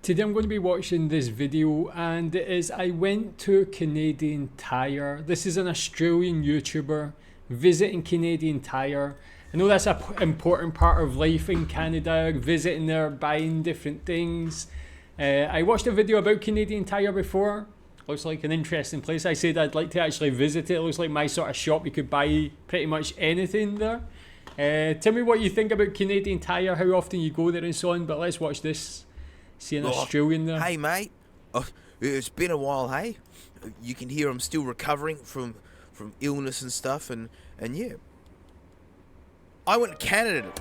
Today I'm going to be watching this video, and it is I went to Canadian Tire. This is an Australian YouTuber visiting Canadian Tire. I know that's an important part of life in Canada, visiting there, buying different things. I watched a video about Canadian Tire before. Looks like an interesting place. I said I'd like to actually visit it. It looks like my sort of shop. You could buy pretty much anything there. Tell me what you think about Canadian Tire, how often you go there and so on, but let's watch this. See an Australian there. Hey, mate. It's been a while, hey? You can hear I'm still recovering from illness and stuff, and yeah. I went to Canada.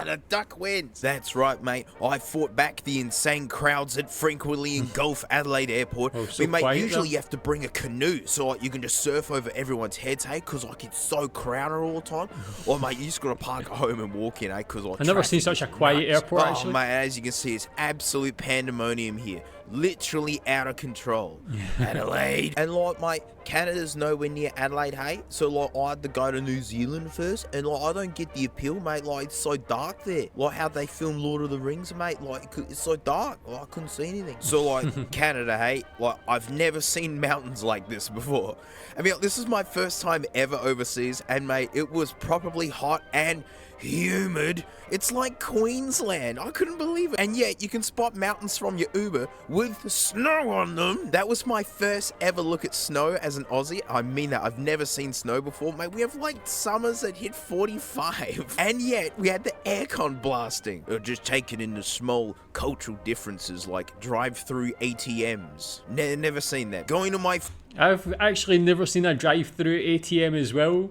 The duck wins. That's right, mate. I fought back the insane crowds that frequently engulf Adelaide Airport. Mate, usually you have to bring a canoe so like, you can just surf over everyone's heads, hey? Because like it's so crowded all the time. Or mate, you just gotta park at home and walk in, hey? Because like, I've never seen such a quiet airport. Actually, mate, as you can see, it's absolute pandemonium here. Literally out of control. Adelaide. And like, mate, Canada's nowhere near Adelaide, hey? So like, I had to go to New Zealand first, and like, I don't get the appeal, mate. Like, it's so dark there. Like how they film Lord of the Rings, mate. Like, it's so dark. Like, I couldn't see anything. So like, Canada, hey? Like, I've never seen mountains like this before. I mean, this is my first time ever overseas, and mate, it was probably hot and humid. It's like Queensland. I couldn't believe it. And yet you can spot mountains from your Uber with snow on them. That was my first ever look at snow as an Aussie. I mean that. I've never seen snow before, mate. We have like summers that hit 45 and yet we had the aircon blasting. Or just taking in the small cultural differences like drive-through ATMs. Never seen that. Going to my I've actually never seen a drive-through ATM as well.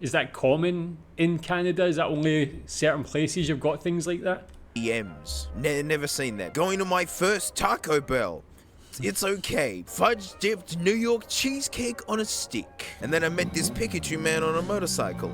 Is that common in Canada? Is that only certain places you've got things like that? EMs. Never seen that. Going to my first Taco Bell. It's okay. Fudge dipped New York cheesecake on a stick. And then I met this Pikachu man on a motorcycle.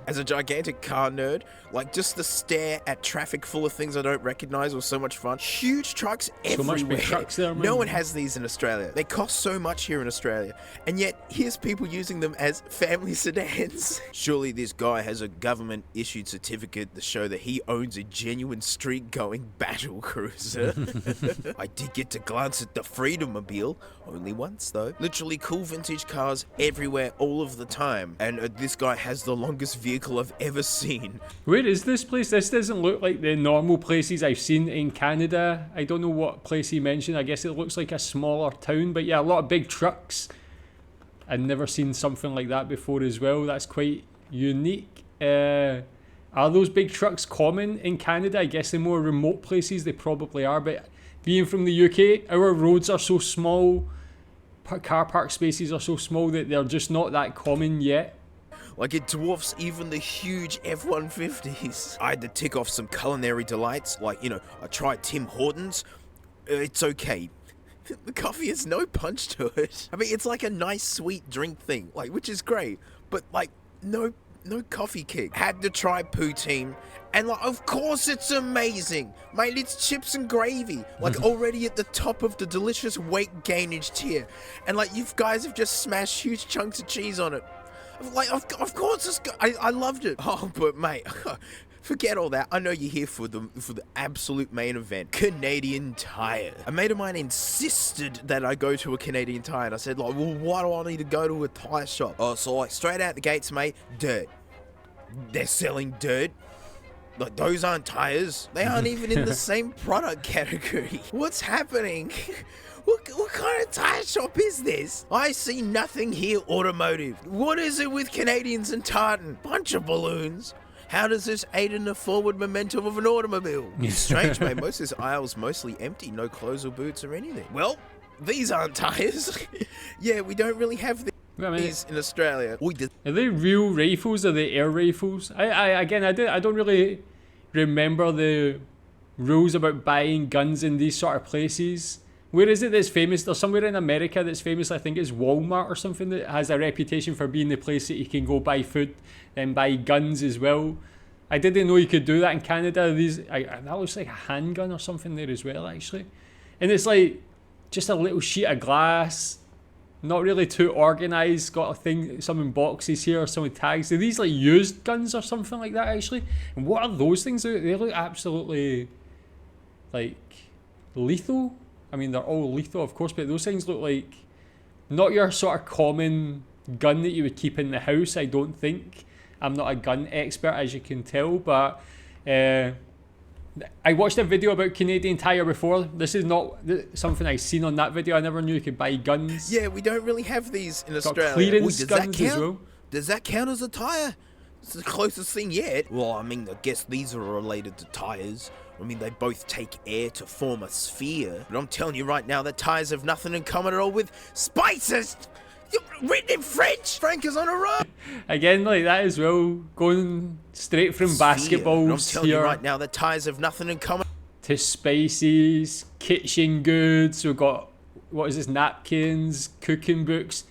As a gigantic car nerd, like just the stare at traffic full of things I don't recognize was so much fun. Huge trucks everywhere. So much big trucks there, man. No one has these in Australia. They cost so much here in Australia. And yet, here's people using them as family sedans. Surely this guy has a government issued certificate to show that he owns a genuine street going battle cruiser. I did get to glance at the Freedommobile. Only once though. Literally cool vintage cars everywhere all of the time. And this guy has the longest vehicle I've ever seen. Where is this place? This doesn't look like the normal places I've seen in Canada. I don't know what place he mentioned. I guess it looks like a smaller town, but yeah, a lot of big trucks. I've never seen something like that before as well. That's quite unique. Are those big trucks common in Canada? I guess in more remote places they probably are, but being from the UK, our roads are so small, car park spaces are so small that they're just not that common yet. Like it dwarfs even the huge F-150s. I had to tick off some culinary delights, like, you know, I tried Tim Hortons. It's okay. The coffee has no punch to it. I mean, it's like a nice sweet drink thing, like, which is great, but like, no coffee kick. Had to try poutine, and like, of course it's amazing. Mate, it's chips and gravy, like already at the top of the delicious weight gainage tier. And like, you guys have just smashed huge chunks of cheese on it. Like, of course, I loved it. Oh, but mate, forget all that. I know you're here for the absolute main event, Canadian Tire. A mate of mine insisted that I go to a Canadian Tire, and I said, like, well, why do I need to go to a tire shop? Oh, so like straight out the gates, mate, dirt. They're selling dirt. Like, those aren't tires. They aren't even in the same product category. What's happening? What kind of tire shop is this? I see nothing here automotive. What is it with Canadians and tartan? Bunch of balloons. How does this aid in the forward momentum of an automobile? It's strange, mate. Most of this aisle's mostly empty. No clothes or boots or anything. Well, these aren't tires. Yeah, we don't really have these in Australia. Are they real rifles? Are they air rifles? I don't really remember the rules about buying guns in these sort of places. Where is it that's famous? There's somewhere in America that's famous. I think it's Walmart or something that has a reputation for being the place that you can go buy food and buy guns as well. I didn't know you could do that in Canada. That looks like a handgun or something there as well, actually. And it's like just a little sheet of glass not really too organized. Got a thing, some in boxes here, some with tags. Are these like used guns or something like that actually? And what are those things? They look absolutely like lethal. I mean, they're all lethal, of course, but those things look like not your sort of common gun that you would keep in the house, I don't think. I'm not a gun expert, as you can tell, but I watched a video about Canadian Tire before. This is not something I've seen on that video. I never knew you could buy guns. Yeah, we don't really have these in Got Australia. clearance Does guns that as count? well. Does that count as a tire? It's the closest thing yet. Well, I mean, I guess these are related to tires. I mean, they both take air to form a sphere. But I'm telling you right now that tires have nothing in common at all with spices. You're written in French. Frank is on a roll. Again, like that as well, going straight from Sphere. But I'm basketballs telling you here right now that tires have nothing in common. to spices, kitchen goods. We've got, what is this, napkins, cooking books.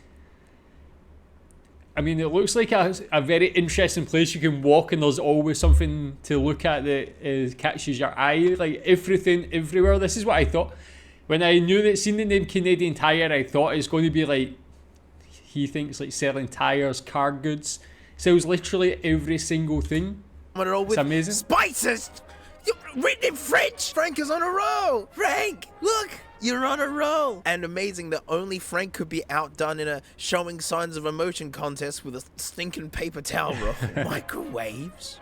I mean, it looks like a very interesting place. You can walk and there's always something to look at that catches your eye. Like everything, everywhere. This is what I thought. When I knew that, seen the name Canadian Tire, I thought it's going to be like, he thinks like selling tires, car goods. Sells literally every single thing. It's amazing. Spices. You're written in French. Frank is on a roll. Frank, look. You're on a roll. And amazing that only Frank could be outdone in a showing signs of emotion contest with a stinking paper towel roll. Microwaves,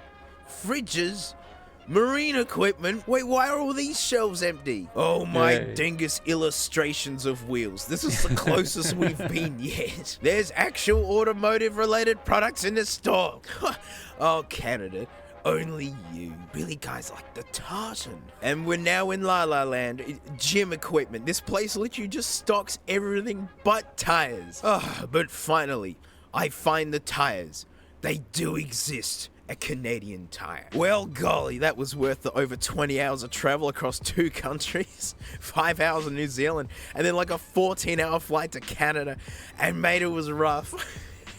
fridges, marine equipment. Wait, why are all these shelves empty? Oh my dingus illustrations of wheels. This is the closest we've been yet. There's actual automotive related products in the store. Oh, Canada. Only you. Really, guys, like the tartan. And we're now in La La Land. Gym equipment. This place literally just stocks everything but tires. Oh, but finally, I find the tires. They do exist at Canadian Tire. Well, golly, that was worth the over 20 hours of travel across 2 countries, 5 hours in New Zealand, and then like a 14-hour flight to Canada. And mate, it was rough.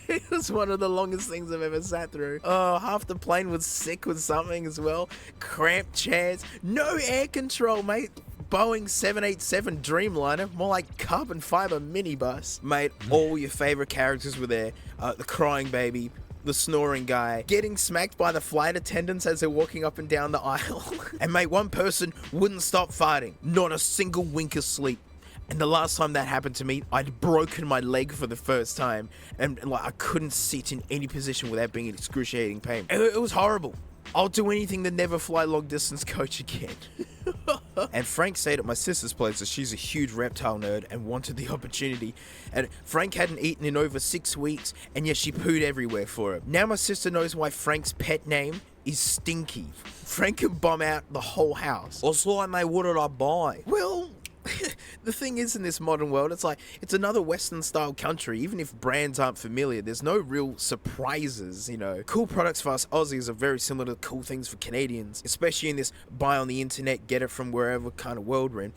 It was one of the longest things I've ever sat through. Oh, half the plane was sick with something as well. Cramped chairs. No air control, mate. Boeing 787 Dreamliner. More like carbon fiber minibus. Mate, all your favorite characters were there. The crying baby. The snoring guy. Getting smacked by the flight attendants as they're walking up and down the aisle. And mate, one person wouldn't stop farting. Not a single wink of sleep. And the last time that happened to me, I'd broken my leg for the first time, and like I couldn't sit in any position without being in excruciating pain. It was horrible. I'll do anything to never fly long distance coach again. And Frank stayed at my sister's place as she's a huge reptile nerd and wanted the opportunity. And Frank hadn't eaten in over 6 weeks, and yet she pooed everywhere for him. Now my sister knows why Frank's pet name is Stinky. Frank can bum out the whole house. Also, like, mate, what did I buy? Well, the thing is, in this modern world, it's like, it's another Western style country. Even if brands aren't familiar, there's no real surprises, you know. Cool products for us Aussies are very similar to cool things for Canadians, especially in this buy on the internet, get it from wherever kind of world we're in.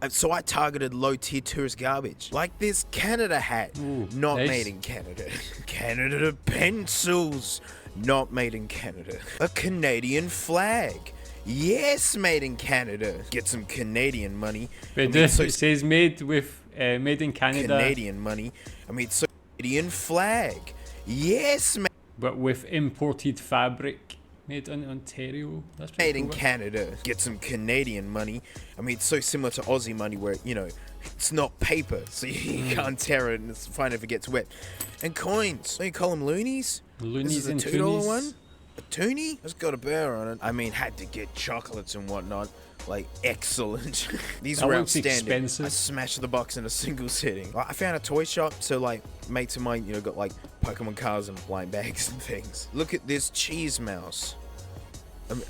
So I targeted low tier tourist garbage, like this Canada hat. Ooh, not nice. made in Canada. Canada pencils, not made in Canada. A Canadian flag. Yes, made in Canada. Get some Canadian money. But it it says made in Canada. Canadian money. I mean, so Canadian flag. Yes, but with imported fabric. Made in Ontario. That's pretty made in cool. Canada. Get some Canadian money. I mean, it's so similar to Aussie money where, you know, it's not paper, so you can't tear it and it's fine if it gets wet. And coins. What do you call them, loonies? Loonies This is a and $2 toonies. one? A toonie? It's got a bear on it. I mean, had to get chocolates and whatnot. Like, excellent. These That were looks outstanding. expensive. I smashed the box in a single sitting. I found a toy shop, so like, mates of mine, you know, got like Pokemon cards and blind bags and things. Look at this cheese mouse.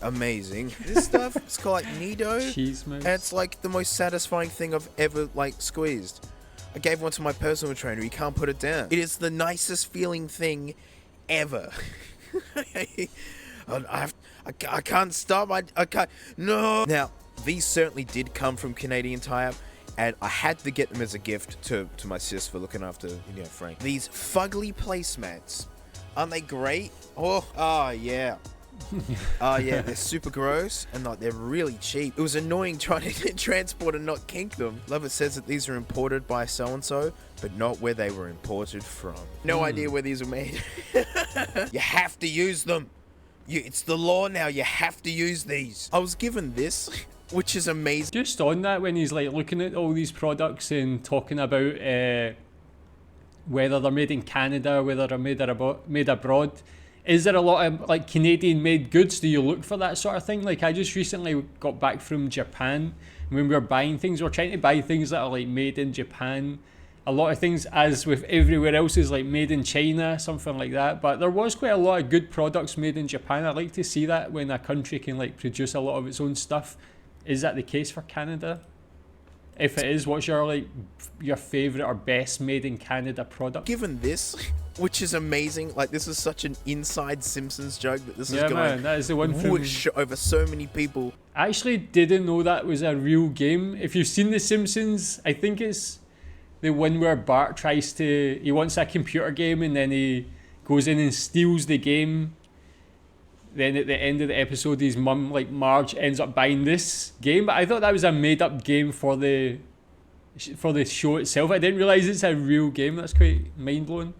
Amazing. This stuff, it's called like Nido. Cheese mouse. And it's like the most satisfying thing I've ever like squeezed. I gave one to my personal trainer. He can't put it down. It is the nicest feeling thing ever. I can't stop. I can't. No. Now, these certainly did come from Canadian Tire, and I had to get them as a gift to my sis for looking after, you know, Frank. These fugly placemats, aren't they great? Oh yeah. Oh yeah, they're super gross and like they're really cheap. It was annoying trying to transport and not kink them. Love it says that these are imported by so and so. but not where they were imported from. No idea where these were made. You have to use them. It's the law now. You have to use these. I was given this, which is amazing. Just on that, when he's like looking at all these products and talking about whether they're made in Canada, whether they're made abroad, is there a lot of like Canadian made goods? Do you look for that sort of thing? Like I just recently got back from Japan, and when we were buying things, we're trying to buy things that are like made in Japan. A lot of things, as with everywhere else, is like made in China, something like that. But there was quite a lot of good products made in Japan. I'd like to see that when a country can like produce a lot of its own stuff. Is that the case for Canada? If it is, what's your favourite or best made in Canada product? Given this, which is amazing. Like this is such an inside Simpsons joke that this is going man, that is the one whoosh over so many people. I actually didn't know that was a real game. If you've seen The Simpsons, I think it's the one where Bart he wants a computer game and then he goes in and steals the game. Then at the end of the episode, his mum, like Marge, ends up buying this game. But I thought that was a made-up game for the show itself. I didn't realise it's a real game. That's quite mind-blowing.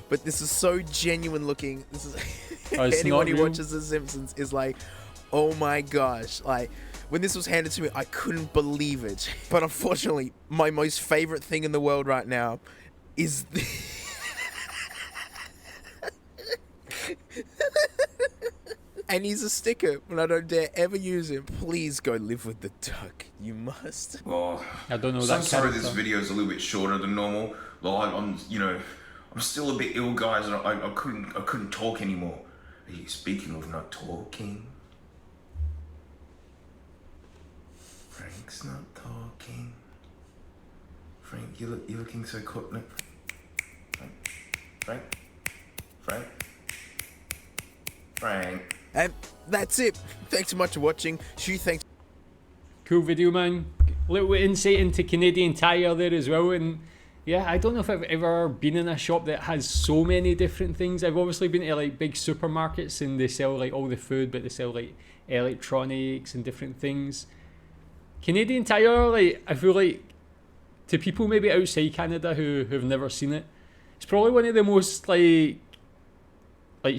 But this is so genuine looking. This is anyone who watches The Simpsons is like, oh my gosh. Like, when this was handed to me, I couldn't believe it. But unfortunately, my most favorite thing in the world right now is and he's a sticker, but I don't dare ever use him. Please go live with the duck. You must. Well, I don't know so that I'm sorry character. this video is a little bit shorter than normal. Like, I'm still a bit ill, guys, and I couldn't talk anymore. Speaking of not talking, Frank's not talking. Frank, you're looking so cool. No. Frank. And that's it. Thanks so much for watching. Shu, thanks. Cool video, man. Little insight into Canadian Tire there as well. And yeah, I don't know if I've ever been in a shop that has so many different things. I've obviously been to like big supermarkets and they sell like all the food, but they sell like electronics and different things. Canadian Tire, like, I feel like to people maybe outside Canada who've never seen it, it's probably one of the most like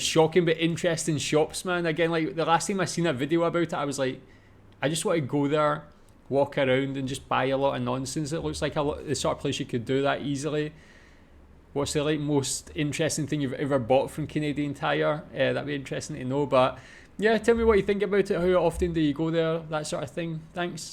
shocking but interesting shops, man. Again, like the last time I seen a video about it, I was like, I just want to go there, walk around and just buy a lot of nonsense. It looks like the sort of place you could do that easily. What's the like most interesting thing you've ever bought from Canadian Tire? That'd be interesting to know. But yeah, tell me what you think about it. How often do you go there? That sort of thing. Thanks.